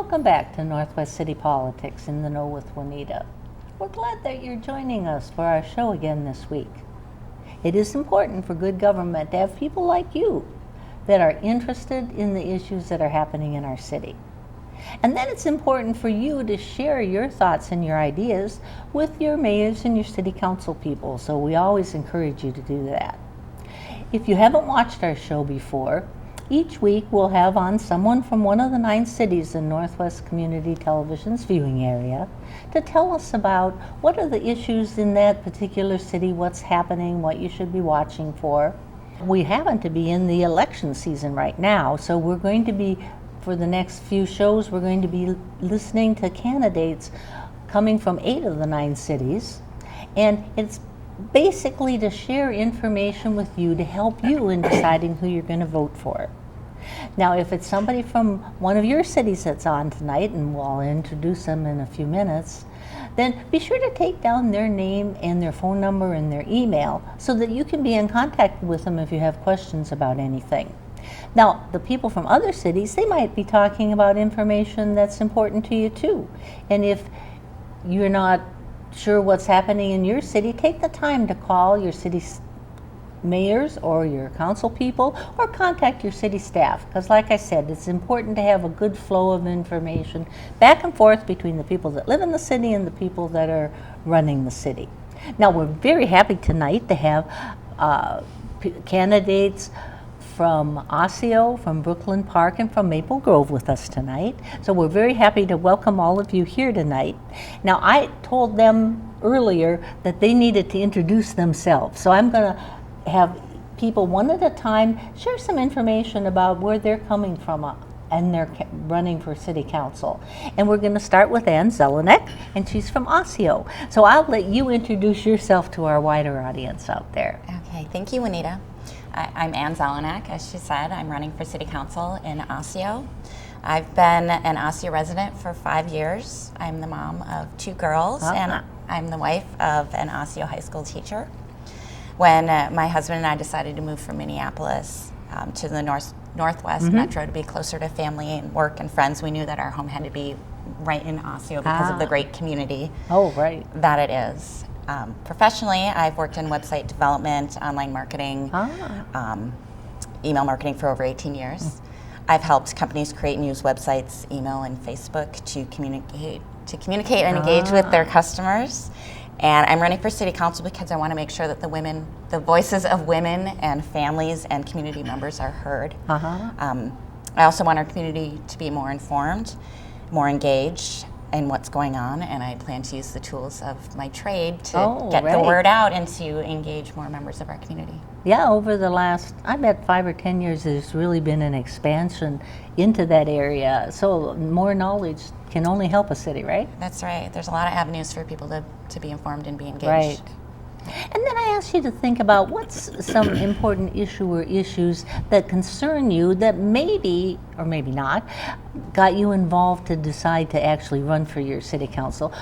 Welcome back to Northwest City Politics in the Know with Juanita. We're glad that you're joining us for our show again this week. It is important for good government to have people like you that are interested in the issues that are happening in our city. And then it's important for you to share your thoughts and your ideas with your mayors and your city council people, so we always encourage you to do that. If you haven't watched our show before, each week we'll have on someone from one of the 9 cities in Northwest Community Television's viewing area to tell us about what are the issues in that particular city, what's happening, what you should be watching for. We happen to be in the election season right now, so we're going to be, for the next few shows, we're going to be listening to candidates coming from 8 of the 9 cities, and it's basically to share information with you to help you in deciding who you're going to vote for. Now, if it's somebody from one of your cities that's on tonight, and we'll introduce them in a few minutes, then be sure to take down their name and their phone number and their email so that you can be in contact with them if you have questions about anything. Now, the people from other cities, they might be talking about information that's important to you too. And if you're not sure what's happening in your city, take the time to call your city's mayors or your council people or contact your city staff, because like I said, it's important to have a good flow of information back and forth between the people that live in the city and the people that are running the city. Now, we're very happy tonight to have candidates from Osseo, from Brooklyn Park, and from Maple Grove with us tonight. So we're very happy to welcome all of you here tonight. Now, I told them earlier that they needed to introduce themselves, so I'm going to have people one at a time share some information about where they're coming from and they're running for city council. And we're going to start with Ann Zelenak, and she's from Osseo. So I'll let you introduce yourself to our wider audience out there. Okay, thank you, Juanita. I'm Ann Zelenak, as she said. I'm running for city council in Osseo. I've been an Osseo resident for 5 years. I'm the mom of 2 girls, and I'm the wife of an Osseo high school teacher. When my husband and I decided to move from Minneapolis to the Northwest Metro to be closer to family and work and friends, we knew that our home had to be right in Osseo because of the great community that it is. Professionally, I've worked in website development, online marketing, email marketing for over 18 years. I've helped companies create and use websites, email, and Facebook to communicate and engage with their customers. And I'm running for city council because I want to make sure that the voices of women and families and community members are heard. I also want our community to be more informed, more engaged in what's going on, and I plan to use the tools of my trade to get the word out and to engage more members of our community. Yeah, over the last, I bet 5 or 10 years, there's really been an expansion into that area. So more knowledge can only help a city, right? That's right. There's a lot of avenues for people to be informed and be engaged. Right. And then I asked you to think about what's some important issue or issues that concern you that maybe, or maybe not, got you involved to decide to actually run for your city council.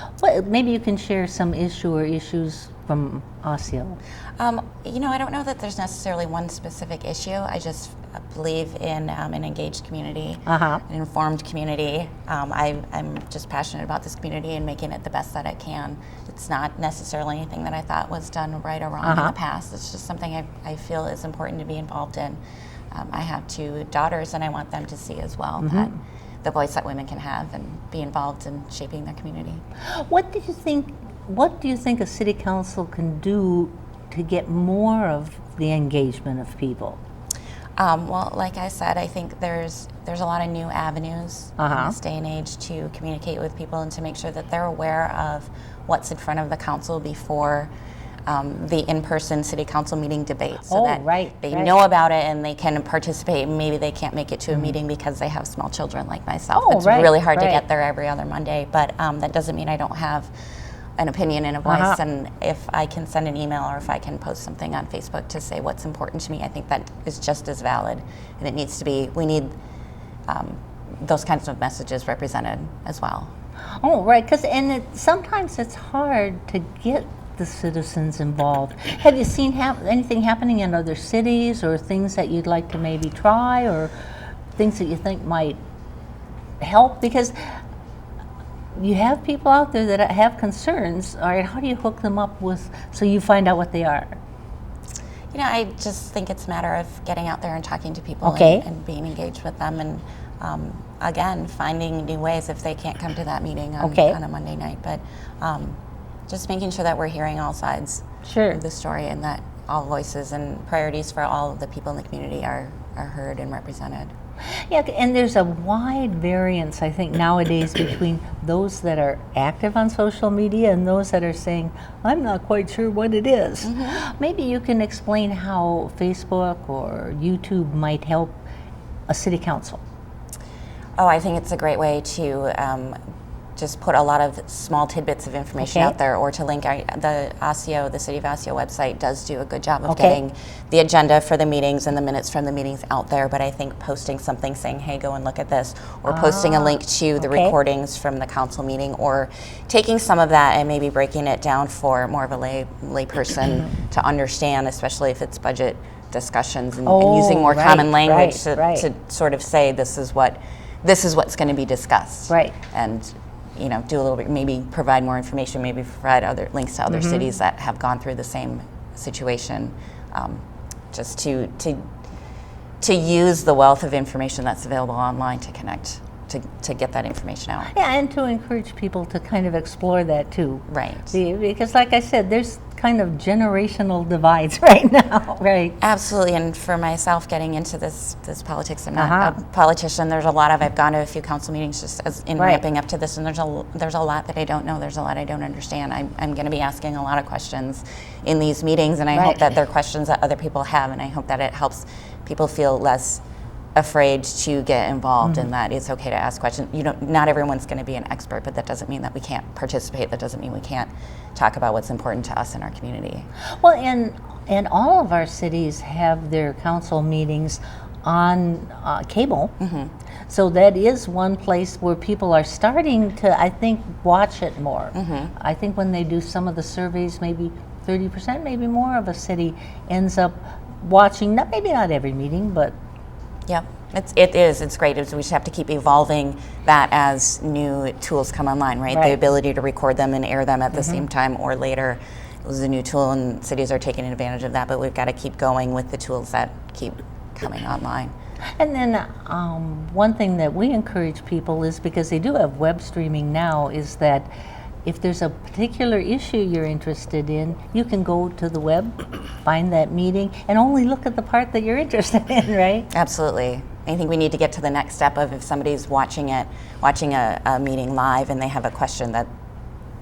Maybe you can share some issue or issues from Osseo. I don't know that there's necessarily one specific issue. I just believe in an engaged community, an informed community. I'm just passionate about this community and making it the best that it can. It's not necessarily anything that I thought was done right or wrong in the past. It's just something I feel is important to be involved in. I have 2 daughters, and I want them to see as well that the voice that women can have and be involved in shaping their community. What do you think a city council can do to get more of the engagement of people? Well, like I said, I think there's a lot of new avenues in this day and age to communicate with people and to make sure that they're aware of what's in front of the council before the in-person city council meeting debate, so that they know about it and they can participate. Maybe they can't make it to a meeting because they have small children like myself. It's really hard to get there every other Monday, but that doesn't mean I don't have an opinion and a voice, and if I can send an email or if I can post something on Facebook to say what's important to me, I think that is just as valid, and it needs to be, we need those kinds of messages represented as well. Oh, right, because sometimes it's hard to get the citizens involved. Have you seen anything happening in other cities, or things that you'd like to maybe try, or things that you think might help? Because you have people out there that have concerns. All right, how do you hook them up with, so you find out what they are? You know, I just think it's a matter of getting out there and talking to people Okay. and being engaged with them, and again, finding new ways if they can't come to that meeting on, Okay. on a Monday night. But just making sure that we're hearing all sides Sure. of the story, and that all voices and priorities for all of the people in the community are heard and represented. Yeah, and there's a wide variance, I think, nowadays between those that are active on social media and those that are saying, I'm not quite sure what it is. Maybe you can explain how Facebook or YouTube might help a city council. Oh, I think it's a great way to just put a lot of small tidbits of information Okay. out there, or to link. The Osseo, the City of Osseo website does do a good job of Okay. getting the agenda for the meetings and the minutes from the meetings out there, but I think posting something saying, hey, go and look at this, or posting a link to the okay. recordings from the council meeting, or taking some of that and maybe breaking it down for more of a lay person to understand, especially if it's budget discussions, and using more common language to sort of say, this is what's going to be discussed. Right. And you know, do a little bit, maybe provide more information, maybe provide other links to other cities that have gone through the same situation, just to use the wealth of information that's available online to connect, to get that information out. Yeah, and to encourage people to kind of explore that too. Right. Because like I said, there's kind of generational divides right now, right? Absolutely, and for myself getting into this politics, I'm not a politician. There's a lot I've gone to a few council meetings just as in ramping up to this, and there's a lot that I don't know. There's a lot I don't understand. I'm going to be asking a lot of questions in these meetings, and I hope that they're questions that other people have, and I hope that it helps people feel less afraid to get involved, and that it's okay to ask questions. Not everyone's going to be an expert, but that doesn't mean that we can't participate. That doesn't mean we can't talk about what's important to us in our community. Well, and all of our cities have their council meetings on cable. So that is one place where people are starting to, I think, watch it more. I think when they do some of the surveys, maybe 30%, maybe more of a city ends up watching, maybe not every meeting, but yeah, it's great. We just have to keep evolving that as new tools come online, right? The ability to record them and air them at the same time or later is a new tool, and cities are taking advantage of that, but we've got to keep going with the tools that keep coming online. And then one thing that we encourage people is, because they do have web streaming now, is that if there's a particular issue you're interested in, you can go to the web, find that meeting, and only look at the part that you're interested in, right? Absolutely. I think we need to get to the next step of, if somebody's watching a meeting live and they have a question, that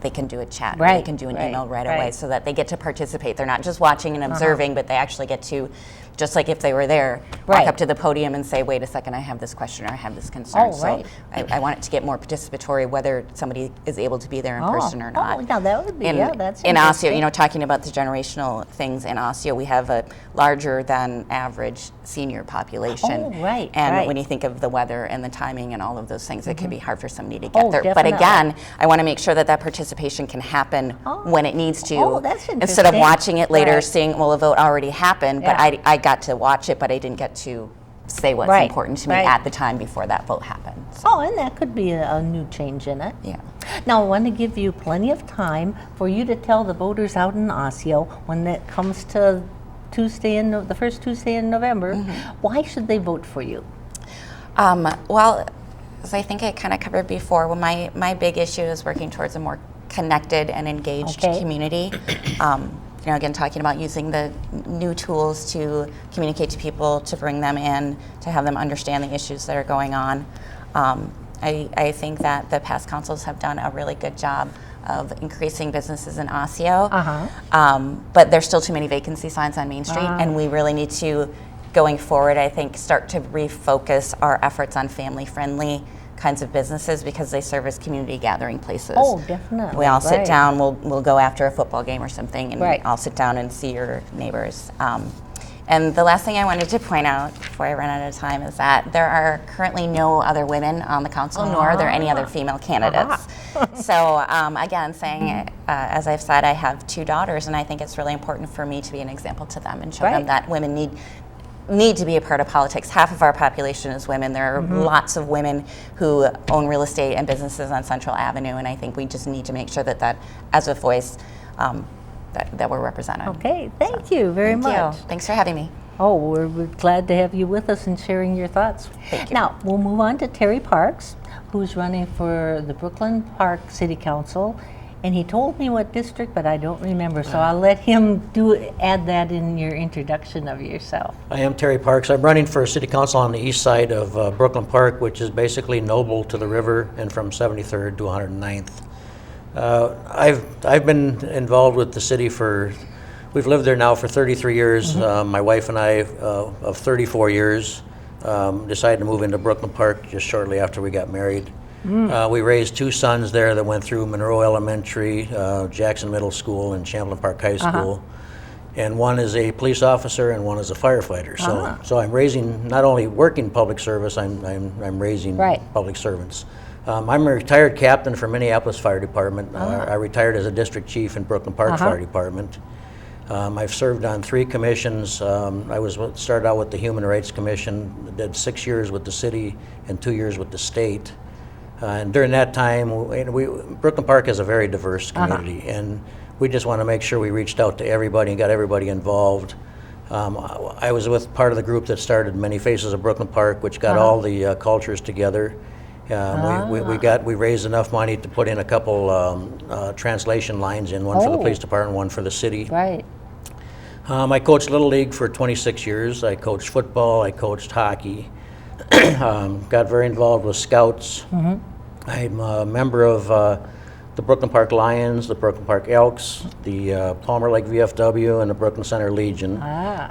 they can do a chat, or they can do an email right away, so that they get to participate. They're not just watching and observing, but they actually get to, just like if they were there, walk up to the podium and say, wait a second, I have this question, or I have this concern. So I want it to get more participatory, whether somebody is able to be there in person or not. Oh, now that would be, that's in Osseo, talking about the generational things in Osseo, we have a larger than average senior population. And when you think of the weather and the timing and all of those things, it can be hard for somebody to get there. Definitely. But again, I want to make sure that participation can happen when it needs to, that's instead of watching it later, seeing, well, a vote already happened, but I got to watch it, but I didn't get to say what's important to me at the time before that vote happened. So. And that could be a new change in it. Yeah. Now, I want to give you plenty of time for you to tell the voters out in Osseo, when it comes to the first Tuesday in November, why should they vote for you? Well, as I think I kind of covered before, well, my big issue is working towards a more connected and engaged community. Again, talking about using the new tools to communicate to people, to bring them in, to have them understand the issues that are going on. I think that the past councils have done a really good job of increasing businesses in Osseo, but there's still too many vacancy signs on Main Street, and we really need to, going forward, I think, start to refocus our efforts on family-friendly kinds of businesses, because they serve as community gathering places. Oh, definitely. We all sit down, we'll go after a football game or something, and I'll sit down and see your neighbors. And the last thing I wanted to point out before I run out of time is that there are currently no other women on the council, nor are there any other female candidates. So again, saying, as I've said, I have 2 daughters, and I think it's really important for me to be an example to them and show them that women need to be a part of politics. Half of our population is women. There are lots of women who own real estate and businesses on Central Avenue, and I think we just need to make sure that as a voice, that we're represented. Okay, thank you very much. Thanks for having me. Oh, we're glad to have you with us and sharing your thoughts. Thank you. Now, we'll move on to Terry Parks, who's running for the Brooklyn Park City Council. And he told me what district, but I don't remember, so I'll let him add that in your introduction of yourself. I am Terry Parks. I'm running for City Council on the east side of Brooklyn Park, which is basically Noble to the river and from 73rd to 109th. I've been involved with the city we've lived there now for 33 years. My wife and I, of 34 years, decided to move into Brooklyn Park just shortly after we got married. We raised 2 sons there that went through Monroe Elementary, Jackson Middle School, and Champlain Park High School. And one is a police officer and one is a firefighter. So I'm raising not only working public service, I'm raising public servants. I'm a retired captain for Minneapolis Fire Department. I retired as a district chief in Brooklyn Park Fire Department. I've served on 3 commissions. I started out with the Human Rights Commission, did 6 years with the city and 2 years with the state. And during that time, Brooklyn Park is a very diverse community, and we just want to make sure we reached out to everybody and got everybody involved. I was with part of the group that started Many Faces of Brooklyn Park, which got all the cultures together. We raised enough money to put in a couple translation lines in, one for the police department, one for the city. Right. I coached Little League for 26 years. I coached football, I coached hockey. Got very involved with Scouts. I'm a member of the Brooklyn Park Lions, the Brooklyn Park Elks, the Palmer Lake VFW, and the Brooklyn Center Legion.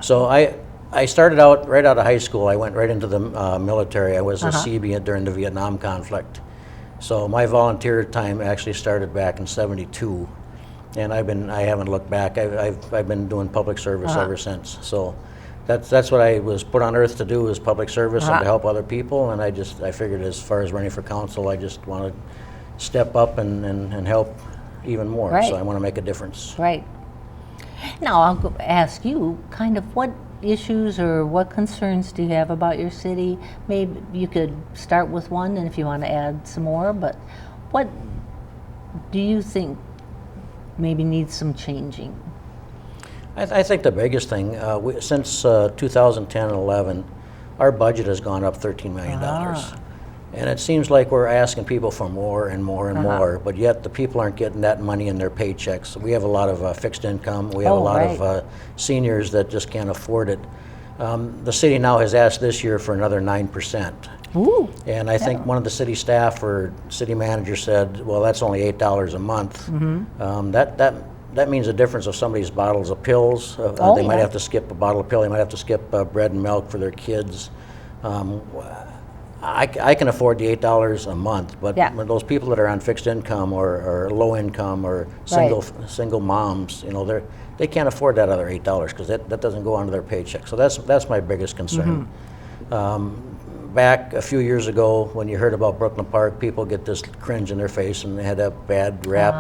So I started out right out of high school. I went right into the military. I was a Seabee during the Vietnam conflict. So my volunteer time actually started back in '72, and I haven't looked back. I've been doing public service ever since. So that's what I was put on earth to do, is public service and to help other people. And I figured, as far as running for council, I just want to step up and help even more. So I want to make a difference. Right. Now I'll ask you, kind of, what issues or what concerns do you have about your city? Maybe you could start with one, and if you want to add some more, but what do you think maybe needs some changing? I think the biggest thing, since 2010 and 11, our budget has gone up $13 million. And it seems like we're asking people for more and more and more, but yet the people aren't getting that money in their paychecks. We have a lot of fixed income. We have a lot of seniors that just can't afford it. The city now has asked this year for another 9%. Ooh, and I think one of the city staff or city manager said, well, that's only $8 a month. That means a difference of somebody's bottles of pills. They might have to skip a bottle of pill. They might have to skip bread and milk for their kids. I can afford the $8 a month, but when those people that are on fixed income or low income or single moms, they can't afford that other $8 because that doesn't go onto their paycheck. So that's my biggest concern. Back a few years ago, when you heard about Brooklyn Park, people get this cringe in their face and they had a bad rap.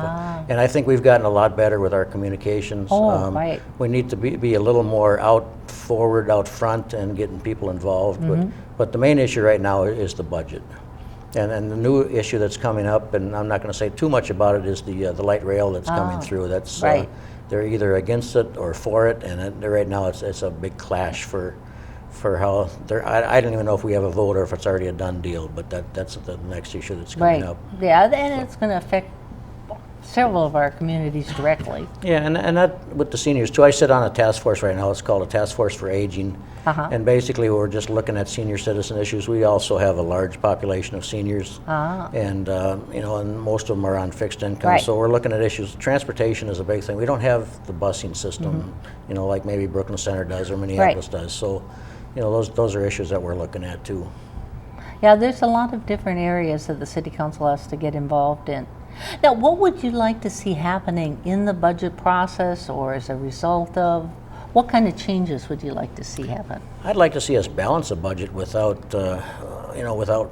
And I think we've gotten a lot better with our communications. We need to be a little more forward, out front, and getting people involved. But the main issue right now is the budget. And the new issue that's coming up, and I'm not going to say too much about it, is the light rail that's coming through. That's they're either against it or for it, and right now it's a big clash for how I don't even know if we have a vote or if it's already a done deal, but that's the next issue that's coming up. Yeah, and it's going to affect several of our communities directly. Yeah, and that with the seniors too. I sit on a task force right now. It's called a Task Force for Aging, and basically we're just looking at senior citizen issues. We also have a large population of seniors, and and most of them are on fixed income. So we're looking at issues. Transportation is a big thing. We don't have the busing system, like maybe Brooklyn Center does or Minneapolis does. So, those are issues that we're looking at too. Yeah, there's a lot of different areas that the city council has to get involved in. Now, what would you like to see happening in the budget process, or as a result of? What kind of changes would you like to see happen? I'd like to see us balance the budget without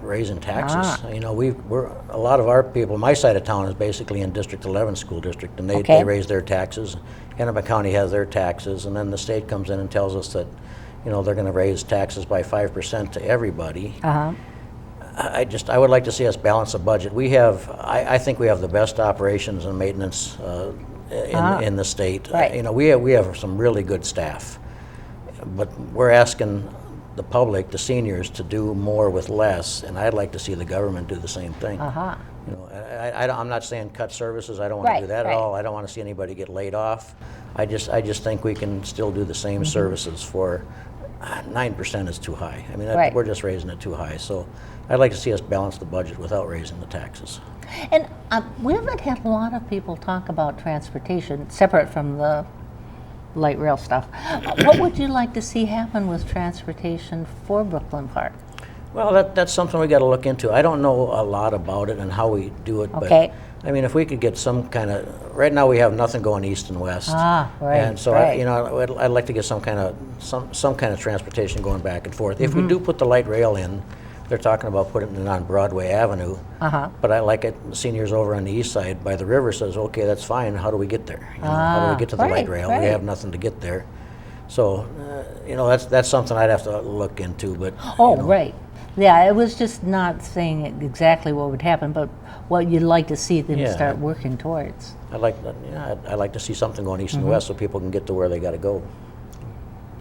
raising taxes. We're a lot of our people. My side of town is basically in District 11 school district, and they raise their taxes. Hennepin County has their taxes, and then the state comes in and tells us that, they're going to raise taxes by 5% to everybody. Uh-huh. I would like to see us balance the budget. I think we have the best operations and maintenance in the state. Right. We have some really good staff, but we're asking the public, the seniors, to do more with less, and I'd like to see the government do the same thing. Uh-huh. I'm not saying cut services. I don't want to do that at all. I don't want to see anybody get laid off. I just think we can still do the same services for 9% is too high. I mean, we're just raising it too high. So I'd like to see us balance the budget without raising the taxes. And we haven't had a lot of people talk about transportation, separate from the light rail stuff. What would you like to see happen with transportation for Brooklyn Park? Well, that's something we got to look into. I don't know a lot about it and how we do it, but I mean, if we could get some kind of, right now we have nothing going east and west. And so I'd like to get some kind of transportation going back and forth. If we do put the light rail in, they're talking about putting it on Broadway Avenue. But I like it. Seniors over on the east side by the river says, okay, that's fine. How do we get there? How do we get to the light rail? We have nothing to get there. So, that's something I'd have to look into. But right. Yeah, I was just not saying exactly what would happen, but what you'd like to see them start working towards. I'd like to see something going east and west so people can get to where they got to go.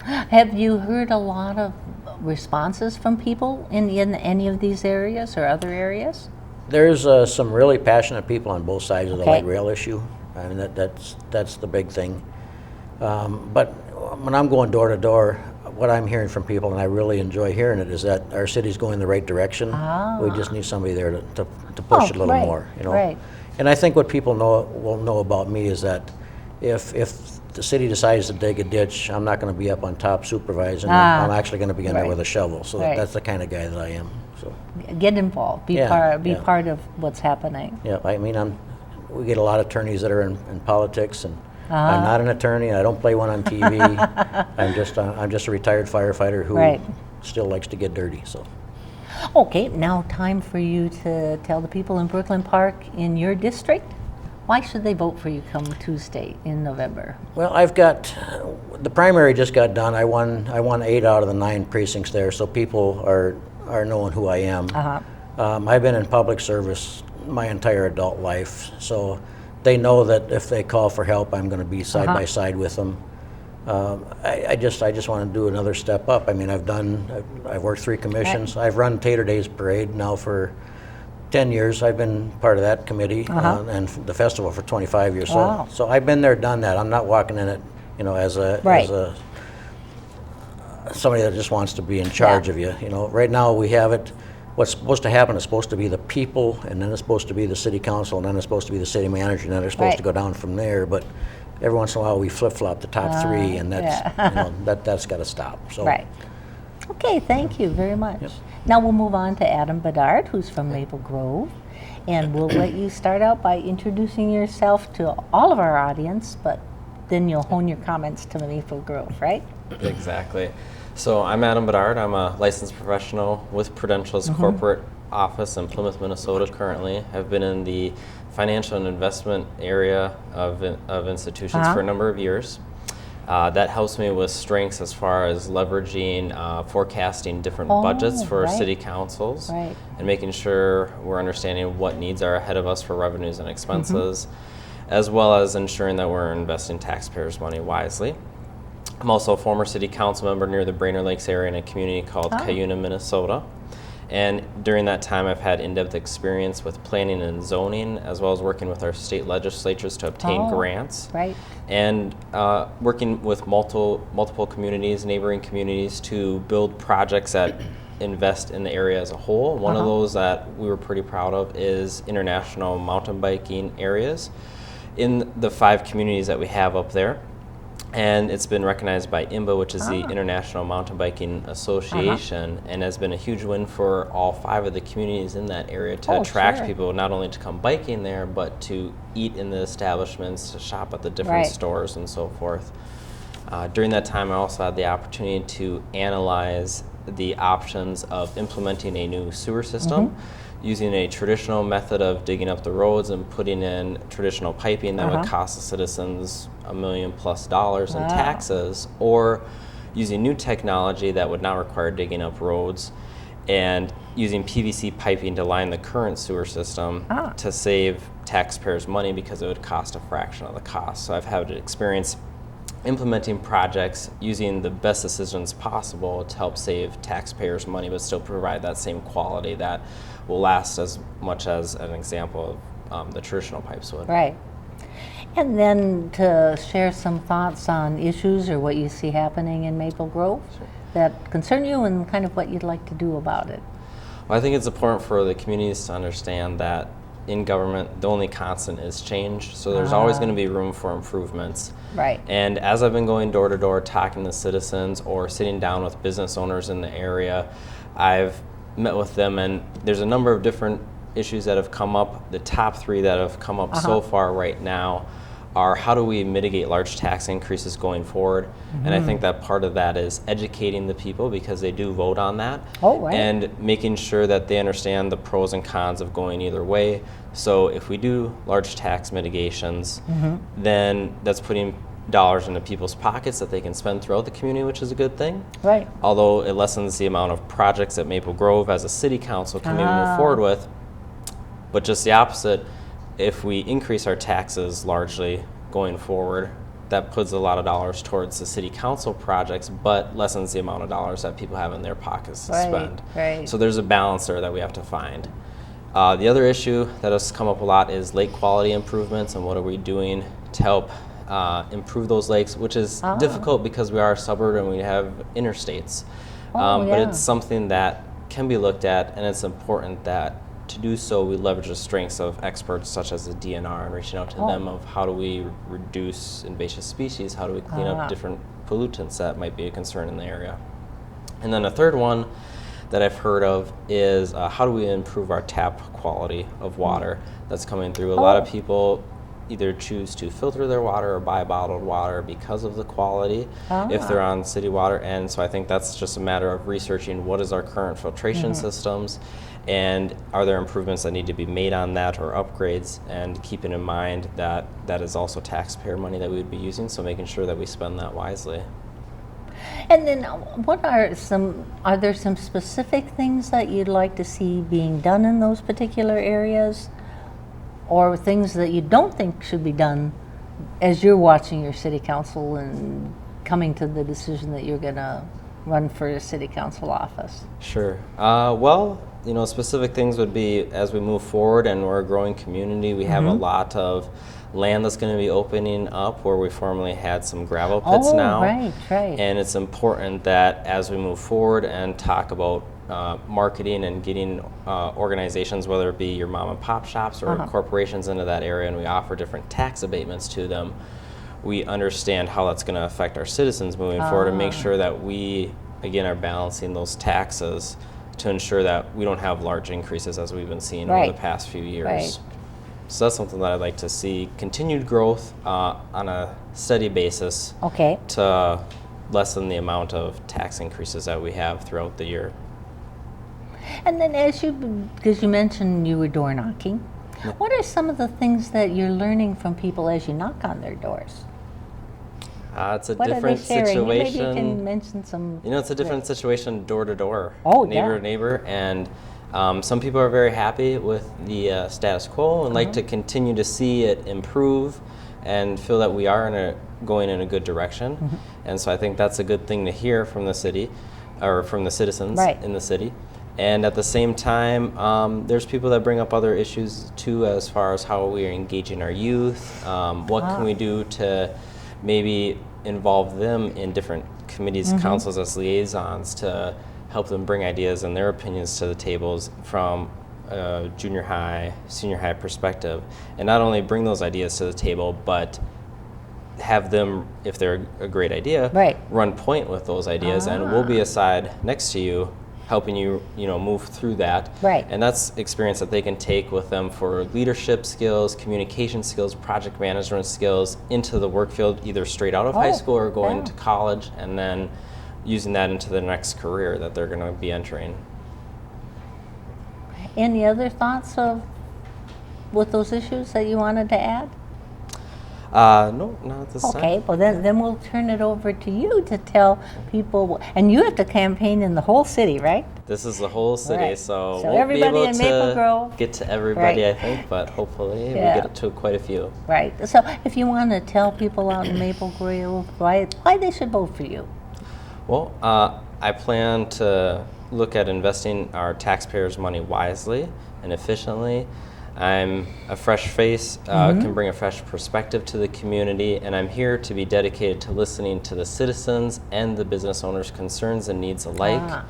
Have you heard a lot of responses from people in any of these areas or other areas? There's some really passionate people on both sides of the light rail issue. I mean, that's the big thing. But when I'm going door to door, what I'm hearing from people, and I really enjoy hearing it, is that our city's going the right direction. We just need somebody there to push it a little more. And I think what people will know about me is that if the city decides to dig a ditch, I'm not going to be up on top supervising. I'm actually going to be in there with a shovel. So that's the kind of guy that I am. So get involved. Be part of what's happening. Yeah, I mean, we get a lot of attorneys that are in politics, and I'm not an attorney. I don't play one on TV. I'm just a retired firefighter who still likes to get dirty. So. Okay, now time for you to tell the people in Brooklyn Park in your district, why should they vote for you come Tuesday in November? Well, the primary just got done. I won 8 out of the 9 precincts there, so people are knowing who I am. I've been in public service my entire adult life, so they know that if they call for help, I'm going to be side by side with them. I just want to do another step up. I mean, I've worked 3 commissions. I've run Tater Days Parade now for 10 years. I've been part of that committee and the festival for 25 years. So I've been there, done that. I'm not walking in it, as a somebody that just wants to be in charge of you. Right now we have it. What's supposed to happen is supposed to be the people, and then it's supposed to be the city council, and then it's supposed to be the city manager, and then they're supposed to go down from there. But every once in a while we flip-flop the top 3, and that's got to stop. So. Okay, thank you very much. Now we'll move on to Adam Bedard, who's from Maple Grove, and we'll let you start out by introducing yourself to all of our audience, but then you'll hone your comments to Maple Grove, right? Exactly. So I'm Adam Bedard. I'm a licensed professional with Prudential's corporate office in Plymouth, Minnesota currently. I've been in the financial and investment area of institutions for a number of years. That helps me with strengths as far as leveraging, forecasting different budgets for city councils and making sure we're understanding what needs are ahead of us for revenues and expenses, as well as ensuring that we're investing taxpayers' money wisely. I'm also a former city council member near the Brainerd Lakes area in a community called Cuyuna, Minnesota. And during that time, I've had in-depth experience with planning and zoning, as well as working with our state legislatures to obtain grants. And working with multiple communities, neighboring communities, to build projects that invest in the area as a whole. One of those that we were pretty proud of is international mountain biking areas in the 5 communities that we have up there. And it's been recognized by IMBA, which is the International Mountain Biking Association, and has been a huge win for all 5 of the communities in that area to attract people not only to come biking there, but to eat in the establishments, to shop at the different stores and so forth. During that time, I also had the opportunity to analyze the options of implementing a new sewer system using a traditional method of digging up the roads and putting in traditional piping that would cost the citizens $1 million+ in taxes, or using new technology that would not require digging up roads, and using PVC piping to line the current sewer system to save taxpayers money because it would cost a fraction of the cost. So I've had experience implementing projects using the best decisions possible to help save taxpayers money but still provide that same quality that will last as much as an example of the traditional pipes would. Right. And then to share some thoughts on issues or what you see happening in Maple Grove that concern you and kind of what you'd like to do about it. Well, I think it's important for the communities to understand that in government, the only constant is change. So there's always going to be room for improvements. Right. And as I've been going door to door talking to citizens or sitting down with business owners in the area, I've met with them, and there's a number of different issues that have come up. The top three that have come up so far right now are how do we mitigate large tax increases going forward? And I think that part of that is educating the people because they do vote on that. Oh, right. And making sure that they understand the pros and cons of going either way. So if we do large tax mitigations, then that's putting dollars into people's pockets that they can spend throughout the community, which is a good thing. Right. Although it lessens the amount of projects that Maple Grove as a city council can maybe move forward with. But just the opposite, if we increase our taxes largely going forward, that puts a lot of dollars towards the city council projects, but lessens the amount of dollars that people have in their pockets to spend. Right. So there's a balance there that we have to find. The other issue that has come up a lot is lake quality improvements and what are we doing to help improve those lakes, which is difficult because we are a suburb and we have interstates. But it's something that can be looked at, and it's important that to do so, we leverage the strengths of experts such as the DNR and reaching out to them of how do we reduce invasive species, how do we clean up different pollutants that might be a concern in the area. And then a third one that I've heard of is how do we improve our tap quality of water that's coming through. A lot of people either choose to filter their water or buy bottled water because of the quality if they're on city water. And so I think that's just a matter of researching what is our current filtration systems and are there improvements that need to be made on that or upgrades, and keeping in mind that that is also taxpayer money that we would be using, so making sure that we spend that wisely. And then are there some specific things that you'd like to see being done in those particular areas, or things that you don't think should be done as you're watching your city council and coming to the decision that you're going to run for a city council office? Sure. Well, you know, specific things would be as we move forward and we're a growing community, we have a lot of land that's going to be opening up where we formerly had some gravel pits now. Right. And it's important that as we move forward and talk about marketing and getting organizations, whether it be your mom and pop shops or corporations into that area, and we offer different tax abatements to them, we understand how that's going to affect our citizens moving forward, and make sure that we, again, are balancing those taxes to ensure that we don't have large increases as we've been seeing over the past few years. So that's something that I'd like to see continued growth on a steady basis to lessen the amount of tax increases that we have throughout the year. And then because you mentioned you were door knocking, what are some of the things that you're learning from people as you knock on their doors? It's a What different are they sharing? situation. Maybe you can mention some. You know, it's a different situation door to door, yeah. neighbor to neighbor, and some people are very happy with the status quo and like to continue to see it improve and feel that we are going in a good direction. And so I think that's a good thing to hear from the city or from the citizens in the city. And at the same time, there's people that bring up other issues too, as far as how we are engaging our youth. What can we do to maybe involve them in different committees, councils as liaisons to help them bring ideas and their opinions to the tables from a junior high, senior high perspective. And not only bring those ideas to the table, but have them, if they're a great idea, run point with those ideas, and we'll be aside next to you helping you, move through that. And that's experience that they can take with them for leadership skills, communication skills, project management skills into the work field, either straight out of high school or going to college, and then using that into the next career that they're going to be entering. Any other thoughts with those issues that you wanted to add? No, not at this time. Okay, well then we'll turn it over to you to tell people, and you have to campaign in the whole city, right? This is the whole city, Right. so So won't be everybody able in Maple to Grove. get to everybody, Right. I think, but hopefully we Yeah. get it to quite a few. Right. So if you want to tell people out in Maple Grove why they should vote for you. Well, I plan to look at investing our taxpayers' money wisely and efficiently. I'm a fresh face, can bring a fresh perspective to the community, and I'm here to be dedicated to listening to the citizens and the business owners' concerns and needs alike.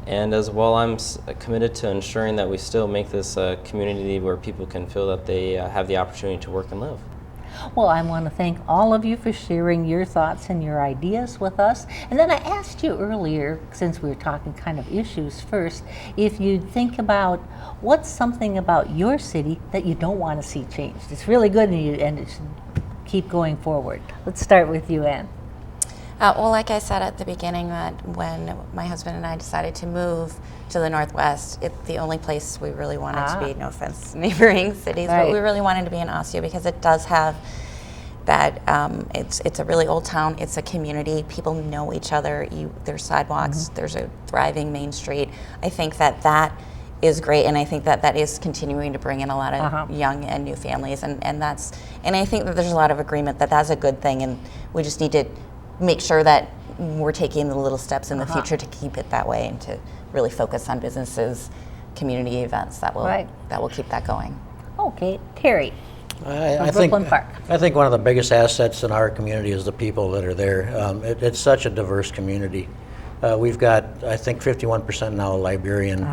And as well, I'm committed to ensuring that we still make this a community where people can feel that they have the opportunity to work and live. Well, I want to thank all of you for sharing your thoughts and your ideas with us. And then I asked you earlier, since we were talking kind of issues first, if you'd think about what's something about your city that you don't want to see changed. It's really good and it should keep going forward. Let's start with you, Ann. Well, like I said at the beginning, that when my husband and I decided to move to the Northwest, the only place we really wanted to be, no offense, neighboring cities, Right. but we really wanted to be in Osseo because it does have that, it's a really old town, it's a community, people know each other, there's sidewalks, there's a thriving Main Street. I think that is great, and I think that is continuing to bring in a lot of young and new families, and I think that there's a lot of agreement that that's a good thing, and we just need to make sure that we're taking the little steps in the future to keep it that way and to really focus on businesses, community events that will keep that going. Okay, Terry. I Brooklyn Park. I think one of the biggest assets in our community is the people that are there. It's such a diverse community. We've got, I think, 51% now Liberian,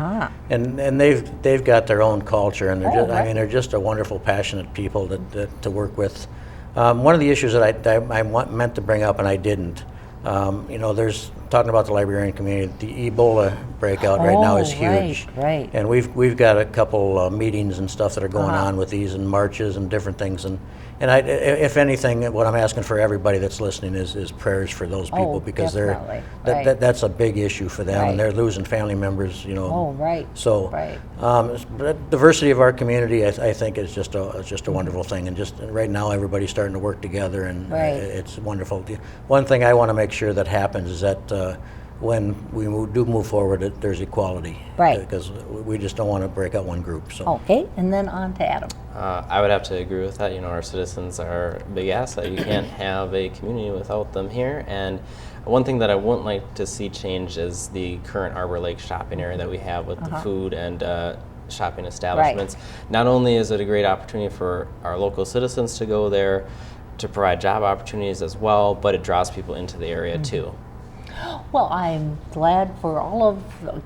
and they've got their own culture, and they're just a wonderful, passionate people to work with. One of the issues that I meant to bring up and I didn't, there's talking about the Liberian community. The Ebola breakout right now is huge, right. and we've got a couple meetings and stuff that are going on with these and marches and different things. And if anything, what I'm asking for everybody that's listening is prayers for those people because definitely. that's a big issue for them, and they're losing family members. So diversity of our community, I think, is just a wonderful thing, and just right now everybody's starting to work together, and it's wonderful. One thing I want to make sure that happens is that when we do move forward, there's equality, because we just don't want to break out one group. So. Okay, and then on to Adam. I would have to agree with that. Our citizens are a big asset. You can't have a community without them here. And one thing that I wouldn't like to see change is the current Arbor Lake shopping area that we have with the food and shopping establishments. Not only is it a great opportunity for our local citizens to go there to provide job opportunities as well, but it draws people into the area too. Well, I'm glad for all of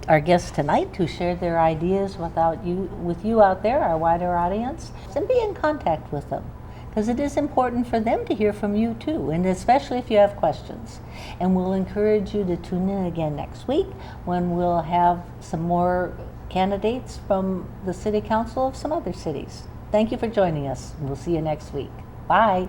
our guests tonight to share their ideas with you out there, our wider audience, and be in contact with them, because it is important for them to hear from you too, and especially if you have questions. And we'll encourage you to tune in again next week when we'll have some more candidates from the City Council of some other cities. Thank you for joining us. We'll see you next week. Bye.